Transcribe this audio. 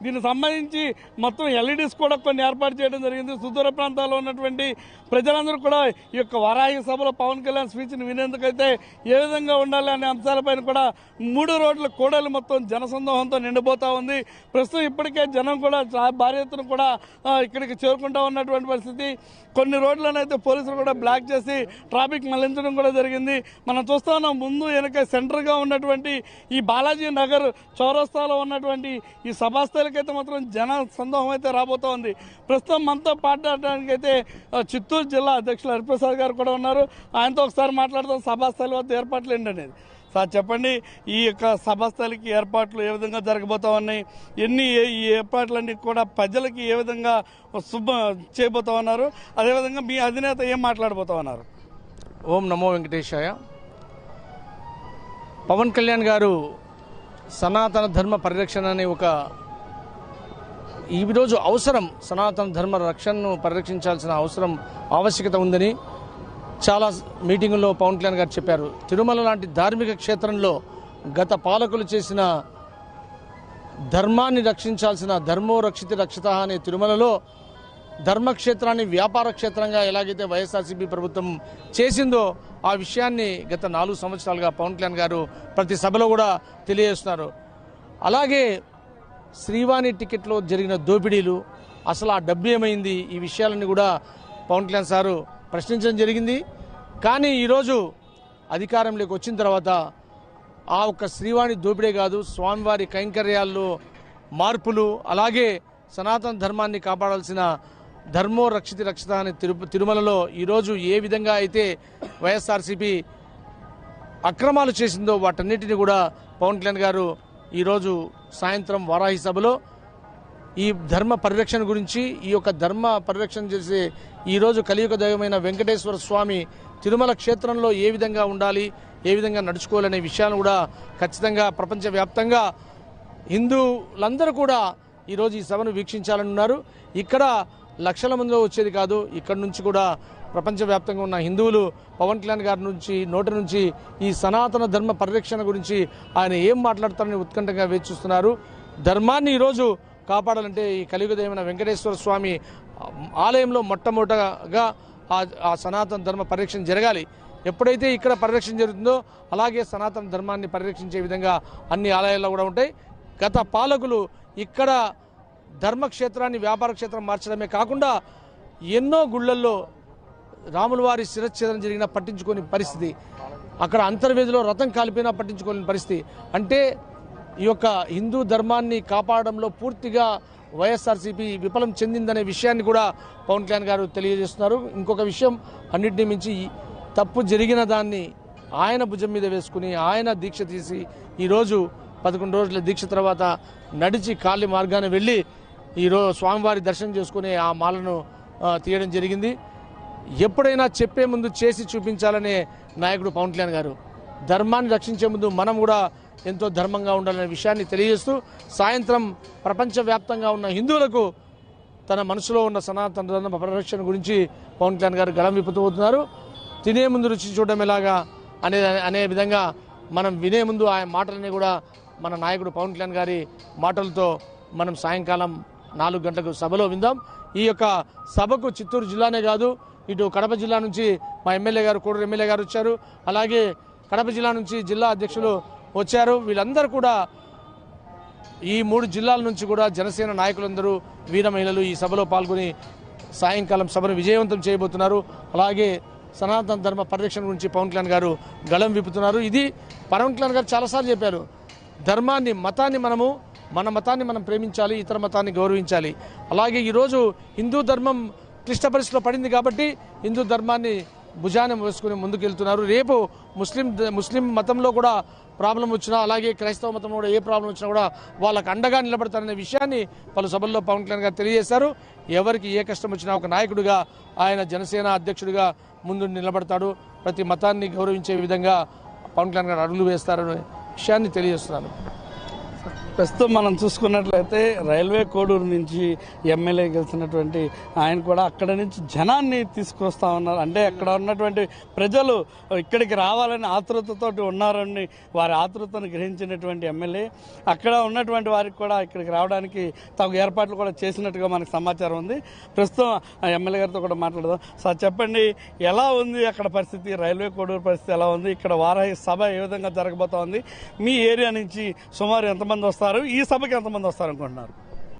దీనికి సంబంధించి మొత్తం ఎల్ఈడీస్ కూడా కొన్ని ఏర్పాటు చేయడం జరిగింది. సుదూర ప్రాంతాల్లో ఉన్నటువంటి ప్రజలందరూ కూడా ఈ యొక్క వారాహి సభలో పవన్ కళ్యాణ్ స్పీచ్ని వినేందుకైతే ఏ విధంగా ఉండాలి అనే అంశాలపైన కూడా 3 రోడ్ల కూడలి మొత్తం జనసందోహంతో నిండిపోతా ఉంది. ప్రస్తుతం ఇప్పటికే జనం కూడా భారీ ఎత్తున కూడా ఇక్కడికి చేరుకుంటా ఉన్నటువంటి పరిస్థితి. కొన్ని రోడ్లనైతే పోలీసులు కూడా బ్లాక్ చేసి ట్రాఫిక్ మళ్లించడం కూడా జరిగింది. మనం చూస్తా ఉన్నాం ముందు వెనక సెంటర్గా ఉన్నటువంటి ఈ బాలాజీ నగర్ చౌరస్తాలో ఉన్నటువంటి ఈ సభాస్థలికైతే మాత్రం జన సందోహం అయితే రాబోతా ఉంది. ప్రస్తుతం మనతో మాట్లాడడానికి అయితే చిత్తూరు జిల్లా అధ్యక్షులు హరిప్రసాద్ గారు కూడా ఉన్నారు. ఆయనతో ఒకసారి మాట్లాడతాం సభాస్థలి వద్ద ఏర్పాట్లు ఏంటనేది. సార్ చెప్పండి, ఈ యొక్క సభాస్థలికి ఏర్పాట్లు ఏ విధంగా జరగబోతా ఉన్నాయి, ఈ ఏర్పాట్లన్నీ కూడా ప్రజలకి ఏ విధంగా చేయబోతా ఉన్నారు, అదేవిధంగా మీ అధినేత ఏం మాట్లాడబోతా ఉన్నారు? ఓం నమో వెంకటేశాయ. పవన్ కళ్యాణ్ గారు సనాతన ధర్మ పరిరక్షణ అనే ఈరోజు అవసరం, సనాతన ధర్మ రక్షణను పరిరక్షించాల్సిన ఆవశ్యకత ఉందని చాలా మీటింగుల్లో పవన్ కళ్యాణ్ గారు చెప్పారు. తిరుమల లాంటి ధార్మిక క్షేత్రంలో గత పాలకులు చేసిన ధర్మాన్ని రక్షించాల్సిన ధర్మో రక్షిత రక్షిత అనే తిరుమలలో ధర్మక్షేత్రాన్ని వ్యాపార క్షేత్రంగా ఎలాగైతే వైఎస్ఆర్సీపీ ప్రభుత్వం చేసిందో ఆ విషయాన్ని గత 4 సంవత్సరాలుగా పవన్ కళ్యాణ్ గారు ప్రతి సభలో కూడా తెలియజేస్తున్నారు. అలాగే శ్రీవాణి టికెట్లో జరిగిన దోపిడీలు, అసలు ఆ డబ్బు ఏమైంది, ఈ విషయాలన్నీ కూడా పవన్ కళ్యాణ్ సారు ప్రశ్నించడం జరిగింది. కానీ ఈరోజు అధికారంలోకి వచ్చిన తర్వాత ఆ ఒక్క శ్రీవాణి దోపిడే కాదు, స్వామివారి కైంకర్యాల్లో మార్పులు, అలాగే సనాతన ధర్మాన్ని కాపాడాల్సిన ధర్మో రక్షిత రక్షిత అనే తిరుమలలో ఈరోజు ఏ విధంగా అయితే వైఎస్ఆర్సీపీ అక్రమాలు చేసిందో వాటన్నిటిని కూడా పవన్ కళ్యాణ్ గారు ఈరోజు సాయంత్రం వారాహి సభలో ఈ ధర్మ పరిరక్షణ గురించి, ఈ యొక్క ధర్మ పరిరక్షణ చేసే ఈరోజు కలియుగ దైవమైన వెంకటేశ్వర స్వామి తిరుమల క్షేత్రంలో ఏ విధంగా ఉండాలి, ఏ విధంగా నడుచుకోవాలనే విషయాన్ని కూడా ఖచ్చితంగా ప్రపంచవ్యాప్తంగా హిందువులందరూ కూడా ఈరోజు ఈ సభను వీక్షించాలని ఉన్నారు. ఇక్కడ లక్షల మందిలో వచ్చేది కాదు, ఇక్కడ నుంచి కూడా ప్రపంచవ్యాప్తంగా ఉన్న హిందువులు పవన్ కళ్యాణ్ గారి నోటి నుంచి ఈ సనాతన ధర్మ పరిరక్షణ గురించి ఆయన ఏం మాట్లాడతారని ఉత్కంఠంగా వేచి చూస్తున్నారు. ధర్మాన్ని ఈరోజు కాపాడాలంటే ఈ కలియుగదైన వెంకటేశ్వర స్వామి ఆలయంలో మొట్టమొదటగా ఆ సనాతన ధర్మ పరిరక్షణ జరగాలి. ఎప్పుడైతే ఇక్కడ పరిరక్షణ జరుగుతుందో అలాగే సనాతన ధర్మాన్ని పరిరక్షించే విధంగా అన్ని ఆలయాల్లో కూడా ఉంటాయి. గత పాలకులు ఇక్కడ ధర్మక్షేత్రాన్ని వ్యాపార క్షేత్రం మార్చడమే కాకుండా ఎన్నో గుళ్లల్లో రాముల వారి శిరచ్ఛేదన జరిగినా పట్టించుకోని పరిస్థితి, అక్కడ అంతర్వేదిలో రథం కాలిపోయినా పట్టించుకోలేని పరిస్థితి. అంటే ఈ యొక్క హిందూ ధర్మాన్ని కాపాడడంలో పూర్తిగా వైఎస్ఆర్సీపీ విఫలం చెందిందనే విషయాన్ని కూడా పవన్ కళ్యాణ్ గారు తెలియజేస్తున్నారు. ఇంకొక విషయం, అన్నింటినీ మించి తప్పు జరిగిన దాన్ని ఆయన భుజం మీద వేసుకుని ఆయన దీక్ష తీసి ఈరోజు 11 రోజుల దీక్ష తర్వాత నడిచి కాలి మార్గాన వెళ్ళి ఈరోజు స్వామివారి దర్శనం చేసుకుని ఆ మాలను తీయడం జరిగింది. ఎప్పుడైనా చెప్పే ముందు చేసి చూపించాలనే నాయకుడు పవన్ కళ్యాణ్ గారు. ధర్మాన్ని రక్షించే ముందు మనం కూడా ఎంతో ధర్మంగా ఉండాలనే విషయాన్ని తెలియజేస్తూ సాయంత్రం ప్రపంచవ్యాప్తంగా ఉన్న హిందువులకు తన మనసులో ఉన్న సనాతన ధర్మ పరిరక్షణ గురించి పవన్ కళ్యాణ్ గారు గళం విప్పుతున్నారు. తినే ముందు రుచి చూడడం ఎలాగా అనే విధంగా మనం వినే ముందు ఆయన మాటలని కూడా మన నాయకుడు పవన్ కళ్యాణ్ గారి మాటలతో మనం సాయంకాలం 4 గంటలకు సభలో విందాం. ఈ యొక్క సభకు చిత్తూరు జిల్లానే కాదు, ఇటు కడప జిల్లా నుంచి మా ఎమ్మెల్యే గారు, కోడూరు ఎమ్మెల్యే గారు వచ్చారు. అలాగే కడప జిల్లా నుంచి జిల్లా అధ్యక్షులు వచ్చారు. వీళ్ళందరూ కూడా ఈ 3 జిల్లాల నుంచి కూడా జనసేన నాయకులందరూ, వీర మహిళలు ఈ సభలో పాల్గొని సాయంకాలం సభను విజయవంతం చేయబోతున్నారు. అలాగే సనాతన ధర్మ పరిరక్షణ గురించి పవన్ కళ్యాణ్ గారు గళం విప్పుతున్నారు. ఇది పవన్ కళ్యాణ్ గారు చాలాసార్లు చెప్పారు, ధర్మాన్ని మన మతాన్ని మనం ప్రేమించాలి, ఇతర మతాన్ని గౌరవించాలి. అలాగే ఈరోజు హిందూ ధర్మం క్లిష్ట పరిస్థితిలో పడింది కాబట్టి హిందూ ధర్మాన్ని భుజాన వేసుకుని ముందుకెళ్తున్నారు. రేపు ముస్లిం మతంలో కూడా ప్రాబ్లం వచ్చినా, అలాగే క్రైస్తవ మతంలో కూడా ఏ ప్రాబ్లం వచ్చినా కూడా వాళ్ళకు అండగా నిలబడతారనే విషయాన్ని పలు సభల్లో పవన్ కళ్యాణ్ గారు తెలియజేశారు. ఎవరికి ఏ కష్టం వచ్చినా ఒక నాయకుడిగా ఆయన జనసేన అధ్యక్షుడిగా ముందు నిలబడతాడు. ప్రతి మతాన్ని గౌరవించే విధంగా పవన్ కళ్యాణ్ గారు అడుగులు వేస్తారనే విషయాన్ని తెలియజేస్తున్నాను. ప్రస్తుతం మనం చూసుకున్నట్లయితే రైల్వే కోడూరు నుంచి ఎమ్మెల్యే గెలిచినటువంటి ఆయన కూడా అక్కడ నుంచి జనాన్ని తీసుకొస్తా ఉన్నారు. అంటే అక్కడ ఉన్నటువంటి ప్రజలు ఇక్కడికి రావాలని ఆతృతతోటి ఉన్నారని వారి ఆతృతను గ్రహించినటువంటి ఎమ్మెల్యే అక్కడ ఉన్నటువంటి వారికి కూడా ఇక్కడికి రావడానికి తగు ఏర్పాట్లు కూడా చేసినట్టుగా మనకు సమాచారం ఉంది. ప్రస్తుతం ఆ ఎమ్మెల్యే గారితో కూడా మాట్లాడదాం. సార్ చెప్పండి, ఎలా ఉంది అక్కడ పరిస్థితి? రైల్వే కోడూరు పరిస్థితి ఎలా ఉంది? ఇక్కడ వారాహి సభ ఏ విధంగా జరగబోతోంది? మీ ఏరియా నుంచి సుమారు ఎంతమంది వస్తారు? ఈ సభకి ఎంతమంది వస్తారు అనుకుంటున్నారు?